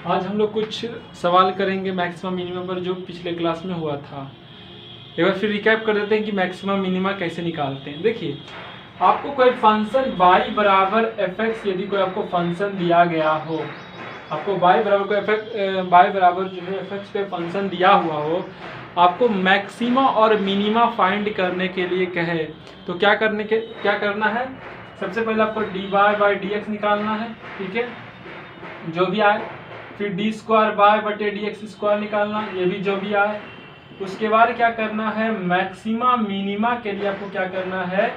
आज हम लोग कुछ सवाल करेंगे मैक्सिमम मिनिमम पर जो पिछले क्लास में हुआ था। एक बार फिर रिकैप कर देते हैं कि मैक्सिमम मिनिमा कैसे निकालते हैं। देखिए, आपको कोई फंक्शन y बराबर fx यदि कोई आपको फंक्शन दिया गया हो, आपको y बराबर कोई y बराबर जो है fx पे फंक्शन दिया हुआ हो, आपको मैक्सिमा और मिनिमा फाइंड करने के लिए कहे तो क्या करना है। सबसे पहले आपको dy/dx निकालना है, ठीक है, जो भी आए। फिर d²y/dx² निकालना, ये भी जो भी आए। उसके बाद क्या करना है, मैक्सिमा मिनिमा के लिए आपको क्या करना है,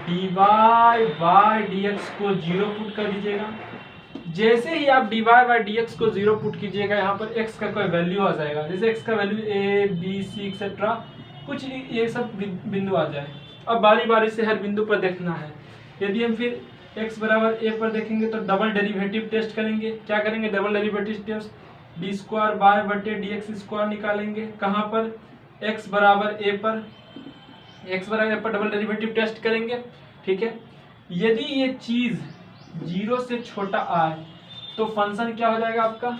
dy/dx को 0 पुट कर दीजिएगा। जैसे ही आप dy/dx को 0 पुट कीजिएगा, यहाँ पर x का कोई वैल्यू आ जाएगा। जैसे x का value a b c etcetera कुछ ये सब बिंदु आ जाए। अब बारी बारी से हर बिंदु पर देखना है। यदि हम फिर x बराबर a पर देखेंगे तो डबल डेरिवेटिव टेस्ट करेंगे। क्या करेंगे, डबल डेरिवेटिव टेस्ट, d²y/dx² निकालेंगे। कहाँ पर, x बराबर a पर, x बराबर a पर डबल डेरिवेटिव टेस्ट करेंगे, ठीक है। यदि ये चीज 0 से छोटा आए तो फंक्शन क्या हो जाएगा, आपका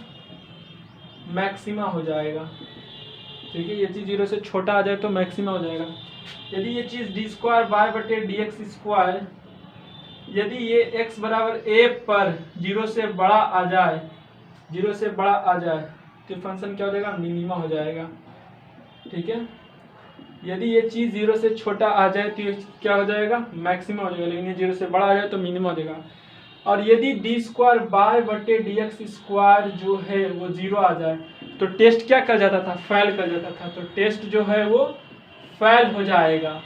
मैक्सिमा हो जाएगा, ठीक है। ये चीज 0 से छोटा आ जाए तो मैक्सिमा हो जाएगा। यदि ये चीज d²y/dx², यदि ये x बराबर a पर 0 से बड़ा आ जाए, 0 से बड़ा आ जाए तो फंक्शन क्या हो जाएगा, मिनिमा हो जाएगा, ठीक है। यदि ये चीज 0 से छोटा आ जाए तो ये क्या हो जाएगा, मैक्सिमा हो जाएगा। लेकिन ये 0 से बड़ा आ जाए तो मिनिमा हो जाएगा। और यदि d²y/dx² जो है वो 0 आ जाए तो टेस्ट क्या कर जाता था, फेल कर जाता था। तो टेस्ट जो है वो फेल हो जाएगा।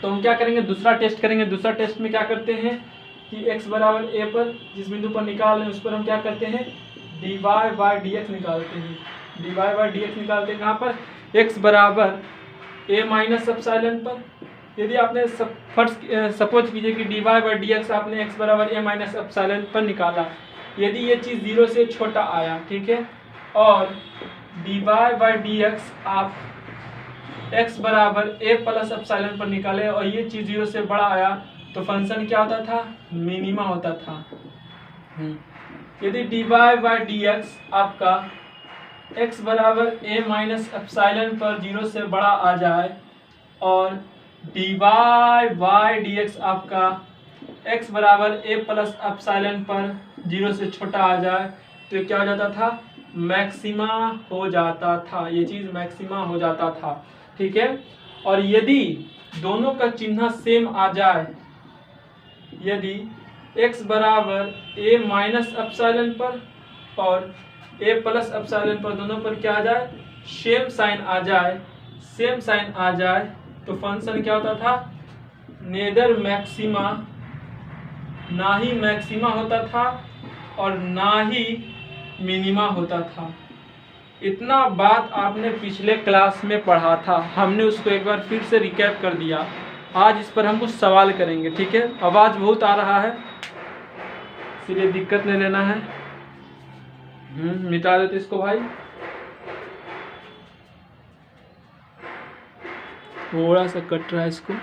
तो हम क्या करेंगे, दूसरा टेस्ट करेंगे। दूसरा टेस्ट में क्या करते हैं कि x बराबर a पर जिस बिंदु पर निकाल रहे हैं उस पर हम क्या करते हैं, dy/dx निकालते हैं। dy/dx निकालते हैं कहाँ पर, x बराबर a माइनस एप्सिलॉन पर। यदि आपने सपोज कीजिए कि dy/dx आपने x बराबर a माइनस एप्सिलॉन पर निकाला। यदि ये चीज़ 0 से छोटा आया, ठीक है, और dy/dx आप x बराबर a प्लस एप्सिलॉन पर निकाले और ये चीज़ 0 से बड़ा आया तो फंक्शन क्या होता था, मिनिमा होता था। यदि dy/dx आपका x बराबर a माइनस एप्सिलॉन पर 0 से बड़ा आ जाए और dy/dx आपका x बराबर a प्लस एप्सिलॉन पर 0 से छोटा आ जाए तो क्या हो जाता था, मैक्सिमा हो जाता था। ये चीज़ मैक्सिमा हो जाता था, ठीक है। और यदि दोनों का चिन्ह सेम आ जाए, यदि x बराबर a माइनस एप्सिलॉन पर और a प्लस एप्सिलॉन पर दोनों पर क्या आ जाए, सेम साइन आ जाए, सेम साइन आ जाए तो फंक्शन क्या होता था, नेदर मैक्सिमा, ना ही मैक्सिमा होता था और ना ही मिनिमा होता था। इतना बात आपने पिछले क्लास में पढ़ा था, हमने उसको एक बार फिर से रिकैप कर दिया। आज इस पर हम कुछ सवाल करेंगे, ठीक है। आवाज़ बहुत आ रहा है इसलिए दिक्कत नहीं लेना है। मिटा देते इसको भाई, थोड़ा सा कट रहा है इसको।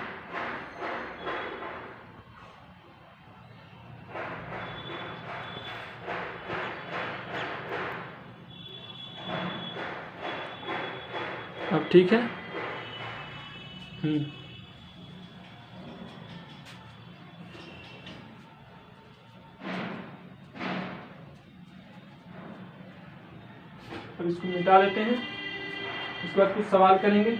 अब ठीक है। अब इसको मिटा लेते हैं, उसके बाद कुछ सवाल करेंगे।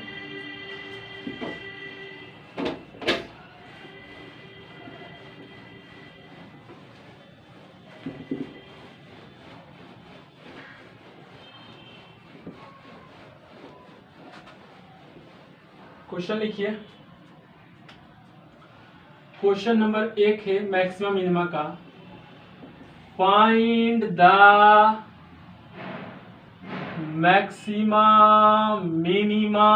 क्वेश्चन लिखिए। क्वेश्चन नंबर 1 है मैक्सिमम मिनिमा का। Find the maxima minima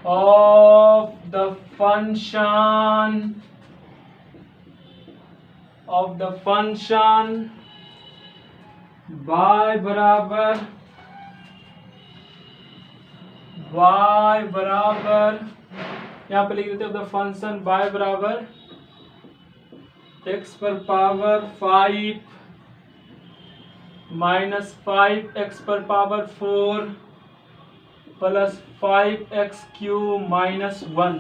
of the function y बराबर यहाँ पे लिख देते हैं द फंक्शन y बराबर x पर पावर 5 माइनस 5x पर पावर 4 प्लस 5x³ माइनस 1।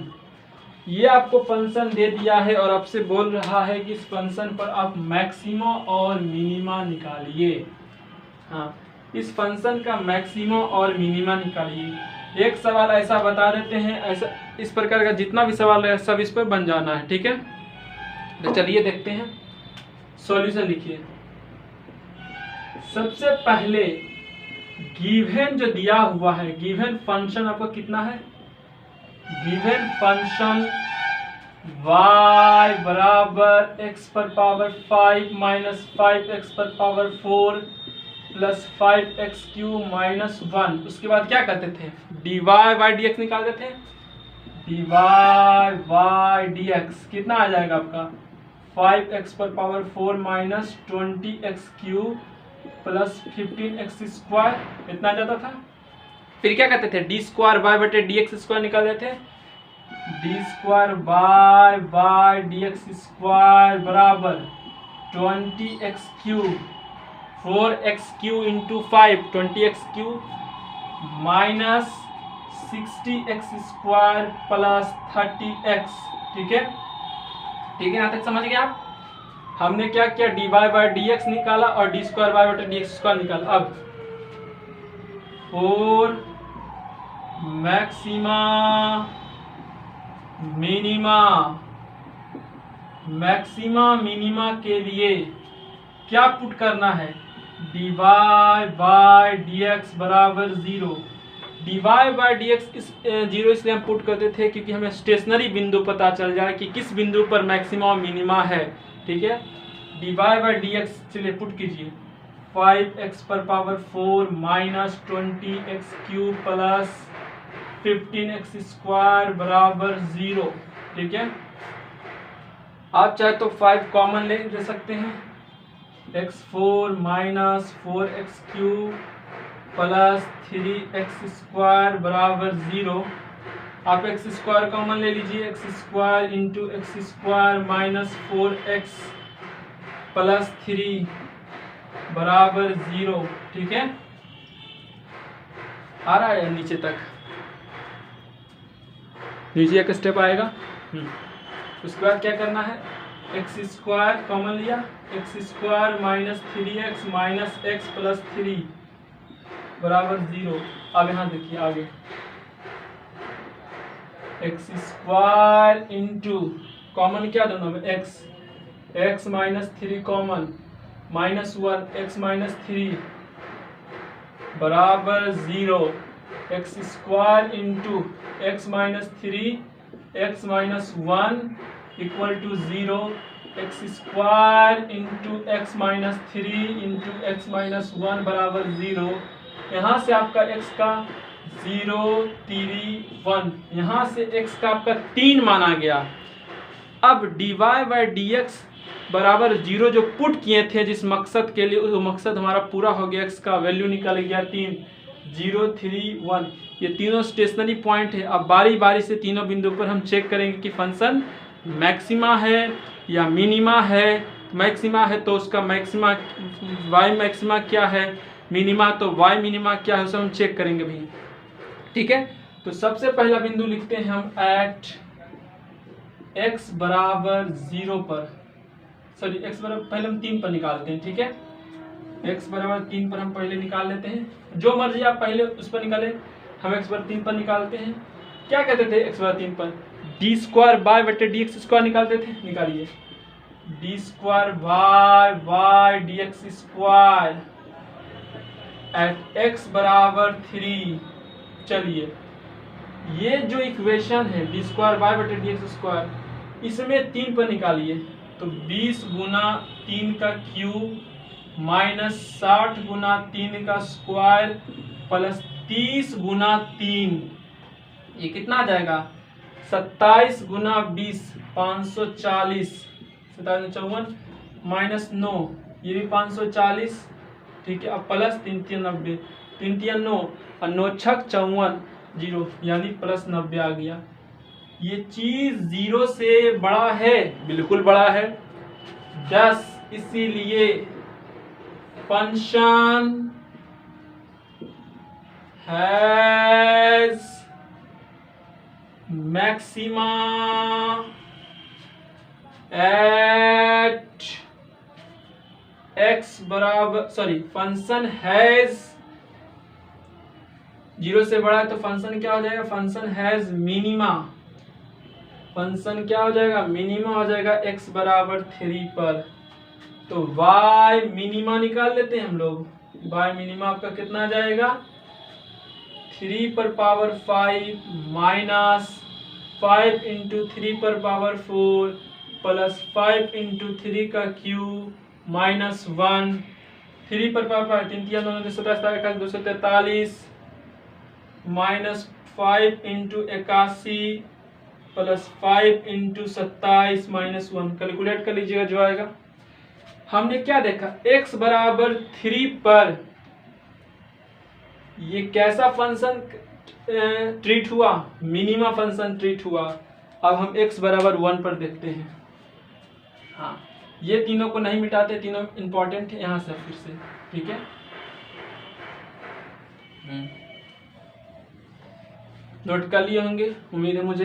ये आपको फंक्शन दे दिया है और आपसे बोल रहा है कि इस फंक्शन पर आप मैक्सिमा और मिनिमा निकालिए। हाँ, इस फंक्शन का मैक्सिमा और मिनिमा निकालिए। एक सवाल ऐसा बता देते हैं, ऐसा इस प्रकार का जितना भी सवाल है सब इस पर बन जाना है, ठीक है। तो चलिए देखते हैं, सॉल्यूशन लिखिए। सबसे पहले गिवन जो दिया हुआ है, गिवन फंक्शन आपका कितना है, गिवन फंक्शन y बराबर x पर पावर 5 माइनस 5x पर पावर 4 प्लस 5x³ माइनस 1। उसके बाद क्या करते थे, dy बाई dx निकालते थे। dy बाई dx कितना आ जाएगा आपका, 5x पर power 4 minus 20x³ plus 15x² इतना आ जाता था। फिर क्या करते थे, डी स्क्वायर बाय बटे डी एक्स स्क्वायर निकाल देते हैं। D square by d x square बराबर 20x³ 4x³ into 5 20x³ minus 60x² plus 30x। ठीक है, यहाँ तक समझ गए आप। हमने क्या किया, d y by d x निकाला और डी स्क्वायर बाय बटे डी एक्स स्क्वायर निकाला। अब 4 मैक्सिमा मिनिमा, मैक्सिमा मिनिमा के लिए क्या पुट करना है, d y by d x बराबर 0। D y by d x 0 इसलिए हम पुट करते थे क्योंकि हमें स्टेशनरी बिंदु पता चल जाए कि किस बिंदु पर मैक्सिमा और मिनिमा है। ठीक है, d y by d x चलिए पुट कीजिए, 5x पर power 4 minus 20x³ plus 15x² बराबर 0। ठीक है, आप चाहे तो 5 कॉमन ले सकते हैं, x4 minus 4x³ plus 3x² बराबर 0। आप x² कॉमन ले लीजिए, x² into x² minus 4x plus 3 बराबर 0। ठीक है, आ रहा है नीचे तक, नीचे एक स्टेप आएगा। उसके बाद क्या करना है, x² कॉमन लिया, x² minus 3x minus x plus 3 बराबर 0। अब यहाँ देखिए आगे, x² इंटू कॉमन क्या दोनों में x minus 3 common minus 1 x minus 3 बराबर 0। x² into x minus 3 x minus 1 equal to 0। x² into x minus 3 into x minus 1 बराबर 0। यहाँ से आपका x का 0 3 1, यहाँ से x का आपका 3 माना गया। अब d y by d x बराबर 0 जो पुट किए थे जिस मकसद के लिए, वो मकसद हमारा पूरा हो गया। x का वैल्यू निकल गया 3, 0 3 1। ये तीनों स्टेशनरी पॉइंट है। अब बारी बारी से तीनों बिंदु पर हम चेक करेंगे कि फंक्शन मैक्सिमा है या मिनिमा है। मैक्सिमा है तो उसका मैक्सिमा y मैक्सिमा क्या है, मिनिमा तो y मिनिमा क्या है, उसे हम चेक करेंगे भाई। ठीक है, तो सबसे पहला बिंदु लिखते हैं हम एट x बराबर 0 पर, सॉरी x बराबर पहले हम 3 पर निकालते हैं। ठीक है, x बराबर 3 पर हम पहले निकाल लेते हैं, जो मर्जी आप पहले उस पर निकालें, हम x बराबर 3 पर निकालते हैं। क्या कहते थे x बराबर 3 पर, डी स्क्वायर बाय बटे डी एक्स स्क्वायर निकालते थे। निकालिए, d square by d x square at x बराबर 3। चलिए, ये जो इक्वेशन है डी स्क्वायर बाय बटे डी एक्स स्क्वायर, इसमें 3 पर निकालिए तो 20 गुना 3 का क्यूब माइनस 60 गुना 3 का स्क्वायर प्लस 30 गुना 3, ये कितना आ जाएगा, 27 गुना 20 540, 57 54 माइनस 9, ये भी 540। ठीक है, अब प्लस 3 3 90, 3 3 9 और 9 6 54 0, यानी प्लस 90 आ गया। ये चीज 0 से बड़ा है, बिल्कुल बड़ा है। 10 इसीलिए function has maxima eight x बराबर फंक्शन हैज 0 से बड़ा है तो फंक्शन क्या हो जाएगा, फंक्शन हैज मिनिमा, फंक्शन क्या हो जाएगा, मिनिमा हो जाएगा x बराबर 3 पर। तो y मिनिमा निकाल लेते हैं हम लोग, y मिनिमा आपका कितना आ जाएगा 3 पर पावर 5 माइनस 5 इंटू 3 पर पावर 4 प्लस 5 इंटू 3 का क्यूब माइनस 1, 3 पर power 3 3 243 minus 5 into 81 plus 5 into 27 minus 1। Calculate कर लीजिएगा जो आएगा। हमने क्या देखा, x बराबर 3 पर ये कैसा फंक्शन ट्रीट हुआ, मिनिमा फंक्शन ट्रीट हुआ। अब हम x बराबर 1 पर देखते हैं। हाँ, ये तीनों को नहीं मिटाते, तीनों इंपॉर्टेंट है यहाँ से फिर से, ठीक है। नोट कर लिए होंगे उम्मीद है मुझे।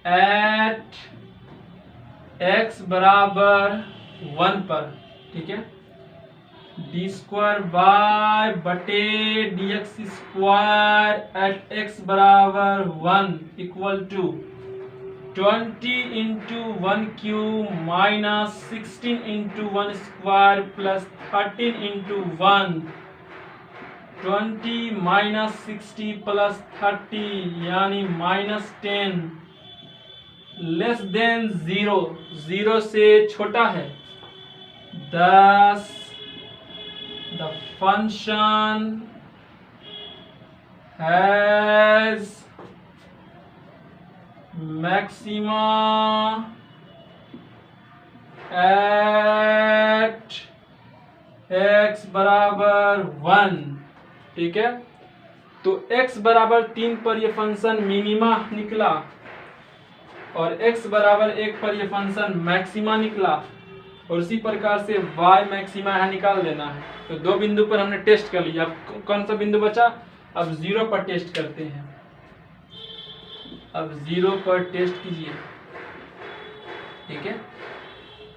एट x बराबर 1 पर, ठीक है, डी स्क्वायर वाई बटे d x square at x बराबर 1 equal to 20 into 1 cube minus 16 into 1 square plus 13 into 1, 20 minus 60 plus 30 यानी माइनस 10 लेस देन 0, 0 से छोटा है 10। The function has maxima at x बराबर 1, ठीक है। तो x बराबर 3 पर ये फंक्शन मिनिमा निकला और x बराबर 1 पर ये फंक्शन मैक्सिमा निकला, और उसी प्रकार से y मैक्सिमा है निकाल लेना है। तो दो बिंदु पर हमने टेस्ट कर लिया। अब कौन सा बिंदु बचा, अब 0 पर टेस्ट करते हैं। अब 0 पर टेस्ट कीजिए, ठीक है,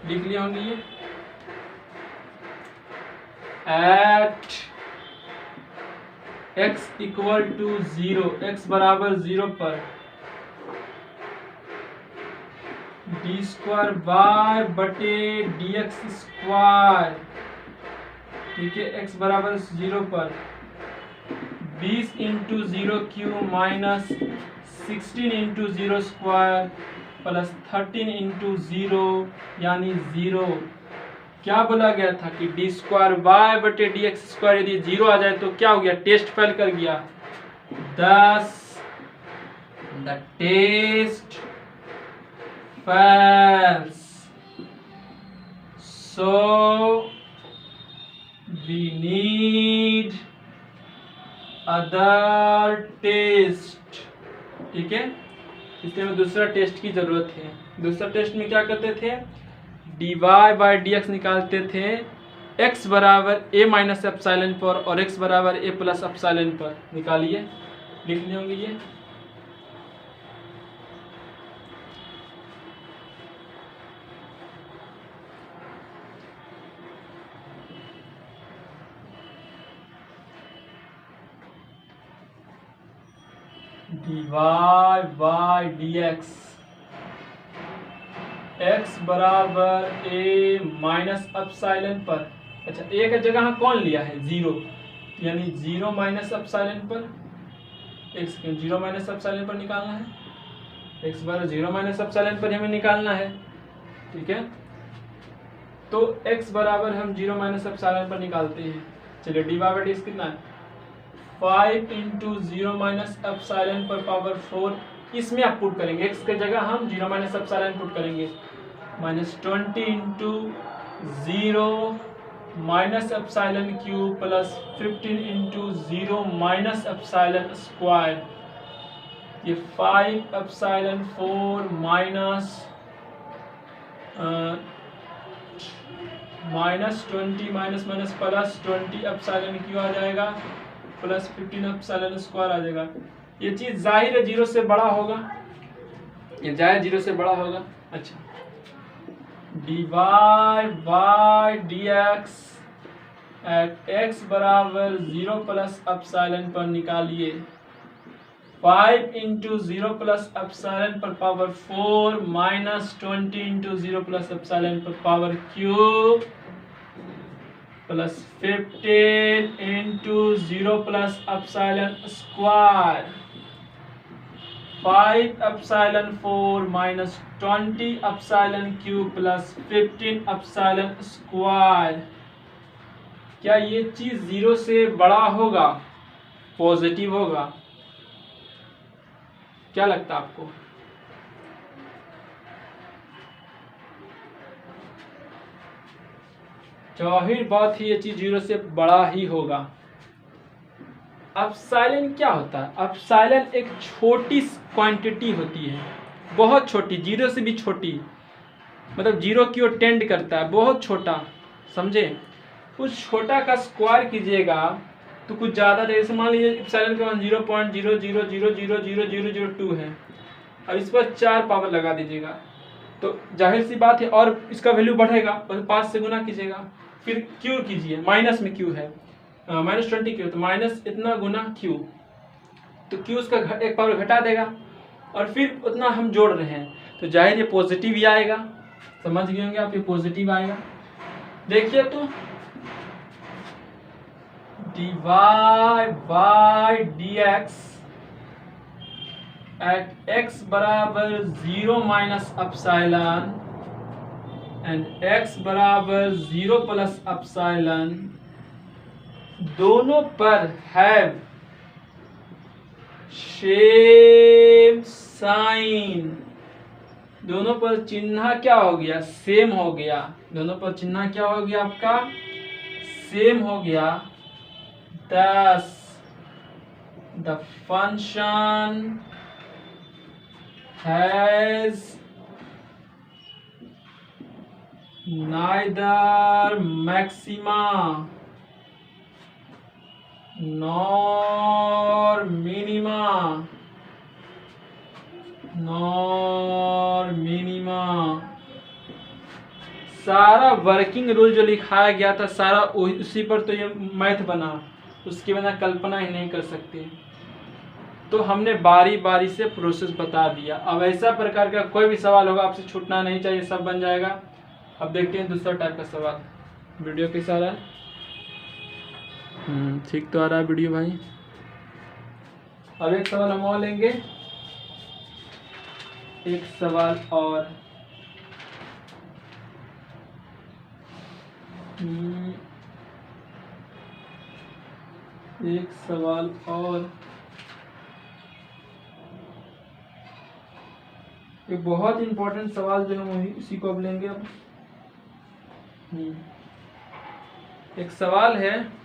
लिख लिया होंगे ये। At x equal to 0, x बराबर 0 पर डी स्क्वायर वाई बटे डी एक्स स्क्वायर, ठीक है, x बराबर 0 पर 20 into 0 cube minus 16 into 0 square plus 13 into 0 यानी 0। क्या बोला गया था कि डी स्क्वायर वाई बटे डी एक्स स्क्वायर यदि 0 आ जाए तो क्या हो गया, टेस्ट फेल कर गया। 10 the test fails, so we need other test, ठीक है। इसलिए हमें दूसरा टेस्ट की जरूरत है। दूसरा टेस्ट में क्या करते थे, d y by d x निकालते थे x बराबर a माइनस एप्सिलॉन पर और x बराबर a प्लस एप्सिलॉन पर। निकालिए, लिख लिए होंगे ये। D y by d x बराबर a माइनस एप्सिलॉन पर। अच्छा, a का जगह हम कौन लिया है, 0, यानी 0 माइनस एप्सिलॉन पर, x 0 माइनस एप्सिलॉन पर निकालना है। x बराबर 0 माइनस एप्सिलॉन पर हमें निकालना है, ठीक है। तो x बराबर हम 0 माइनस एप्सिलॉन पर निकालते हैं। चलिए, डी बाई डी एक्स कितना है, 5 इंटू 0 माइनस एप्सिलॉन पर पावर 4, इसमें आप पुट करेंगे, x की जगह हम 0 माइनस एप्सिलॉन पुट करेंगे, minus 20 into 0 minus epsilon cube plus 15 into 0 minus epsilon square, ये 5 epsilon 4 minus -20 minus minus plus 20 epsilon cube आ जाएगा प्लस 15 एप्सिलॉन स्क्वायर आ जाएगा। ये चीज़ जाहिर है 0 से बड़ा होगा, ये जाहिर 0 से बड़ा होगा। अच्छा, dy by dx at x बराबर 0 प्लस एप्सिलॉन पर निकालिए। 5 इंटू 0 प्लस एप्सिलॉन पर power 4 minus 20 into 0 plus epsilon पर power cube plus 15 into 0 plus epsilon square. 5 epsilon 4 minus 20 epsilon cube plus 15 epsilon square. क्या ये चीज 0 से बड़ा होगा, पॉजिटिव होगा? क्या लगता है आपको? जाहिर बात है ये चीज 0 से बड़ा ही होगा। एप्सिलॉन क्या होता है? एप्सिलॉन एक छोटी क्वांटिटी होती है, बहुत छोटी, 0 से भी छोटी, मतलब 0 की ओर टेंड करता है, बहुत छोटा, समझे? उस छोटा का स्क्वायर कीजिएगा तो कुछ ज़्यादा, जैसे मान लीजिए एप्सिलॉन के मान 0.000000002 है, अब इस पर 4 पावर लगा दीजिएगा तो जाहिर सी बात है और इसका वैल्यू बढ़ेगा, बस 5 से गुना कीजिएगा। फिर क्यू कीजिए, माइनस में क्यू है, -20 क्यू, तो माइनस इतना गुना क्यू, तो क्यू उसका एक पावर घटा देगा और फिर उतना हम जोड़ रहे हैं तो जाहिर ये पॉजिटिव ही आएगा। समझ गए होंगे आप, ये पॉजिटिव आएगा। देखिए तो dy by dx at x बराबर 0 माइनस एप्सिलॉन एंड x बराबर 0 प्लस एप्सिलॉन, दोनों पर हैव सेम साइन। दोनों पर चिन्ह क्या हो गया? सेम हो गया। दोनों पर चिन्ह क्या हो गया आपका? सेम हो गया। Thus, the function has neither maxima nor minima सारा वर्किंग रूल जो लिखाया गया था सारा उसी पर तो ये मैथ बना, उसके बिना कल्पना ही नहीं कर सकते। तो हमने बारी बारी से प्रोसेस बता दिया। अब ऐसा प्रकार का कोई भी सवाल होगा आपसे छूटना नहीं चाहिए, सब बन जाएगा। अब देखते हैं दूसरा टाइप का सवाल। वीडियो कैसा आ रहा है? ठीक तो आ रहा है वीडियो भाई। अब एक सवाल हम और लेंगे, एक सवाल और। एक सवाल और, एक बहुत इंपॉर्टेंट सवाल जो हम उसी को अब लेंगे। अब एक सवाल है,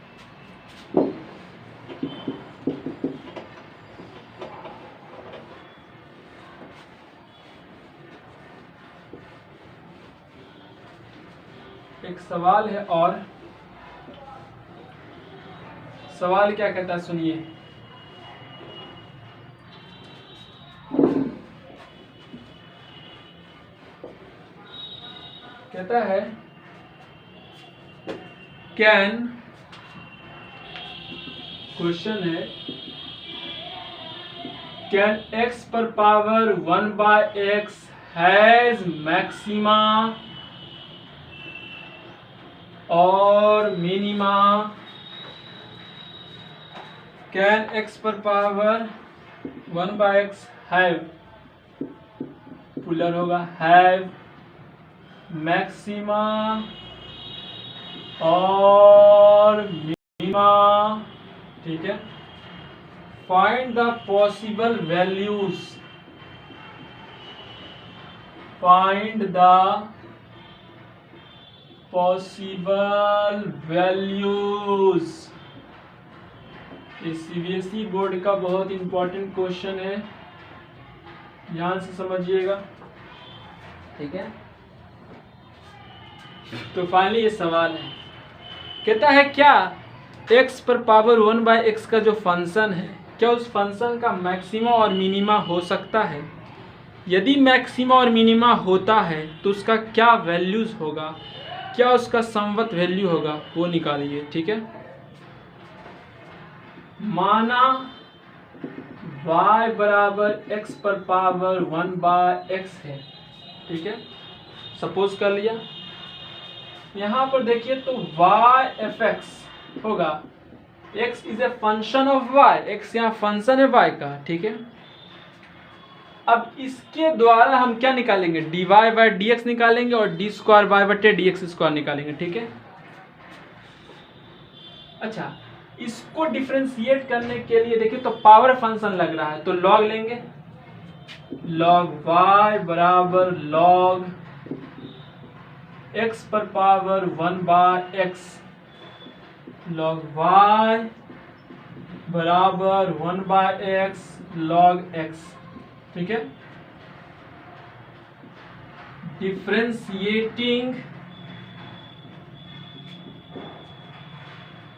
एक सवाल है और सवाल क्या कहता है सुनिए। कहता है कैन, क्वेश्चन है कैन x पर पावर 1/x हैज मैक्सिमा और मिनिमा। कैन x पर पावर 1/x हैव, प्लूरल होगा, हैव मैक्सिमा और मिनिमा, ठीक है। Find the possible values, find the possible values. ये सीबीएसई बोर्ड का बहुत इंपॉर्टेंट क्वेश्चन है, ध्यान से समझिएगा, ठीक है। तो फाइनली ये सवाल है, कहता है क्या x पर पावर 1/x का जो फंक्शन है, क्या उस फंक्शन का मैक्सिमा और मिनिमा हो सकता है? यदि मैक्सिमा और मिनिमा होता है तो उसका क्या वैल्यूज होगा, क्या उसका समवत वैल्यू होगा, वो निकालिए। ठीक है, माना y बराबर x पर पावर 1/x है। ठीक है, सपोज कर लिया। यहाँ पर देखिए तो y fx होगा, x is a function of y, x यहाँ फंक्शन है y का। ठीक है, अब इसके द्वारा हम क्या निकालेंगे, dy/dx निकालेंगे और d²y/dx² निकालेंगे। ठीक है, अच्छा, इसको डिफरेंशिएट करने के लिए देखिए तो पावर फंक्शन लग रहा है तो लॉग लेंगे, log y बराबर log x पर पावर 1/x, log y बराबर 1/x log x। ठीक है, डिफरेंशिएटिंग,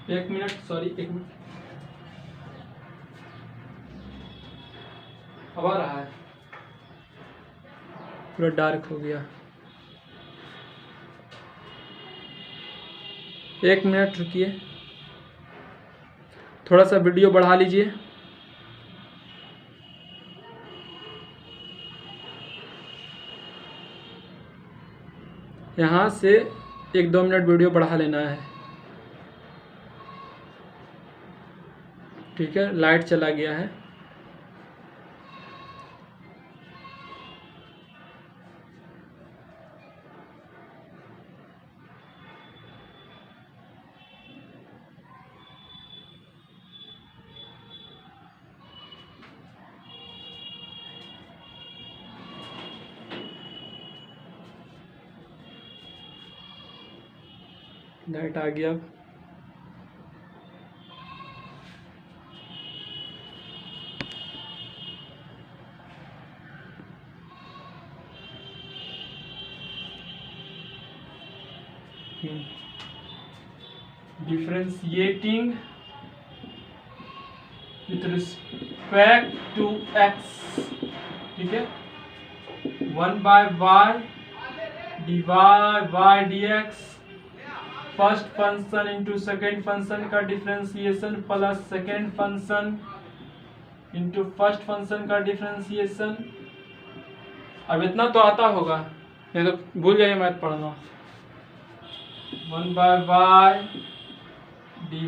एक मिनट, हवा रहा है, पूरा डार्क हो गया। एक मिनट रुकिए, थोड़ा सा वीडियो बढ़ा लीजिए। यहाँ से 1-2 मिनट वीडियो बढ़ा लेना है। ठीक है, लाइट चला गया है। लाइट आ गया। Differentiating with respect to x। ठीक है, 1/y dy/dx, first function into second function का differentiation plus second function into first function का डिफरेंशिएशन। अब इतना तो आता होगा, नहीं तो भूल जाइए मैथ पढ़ना। 1/y dy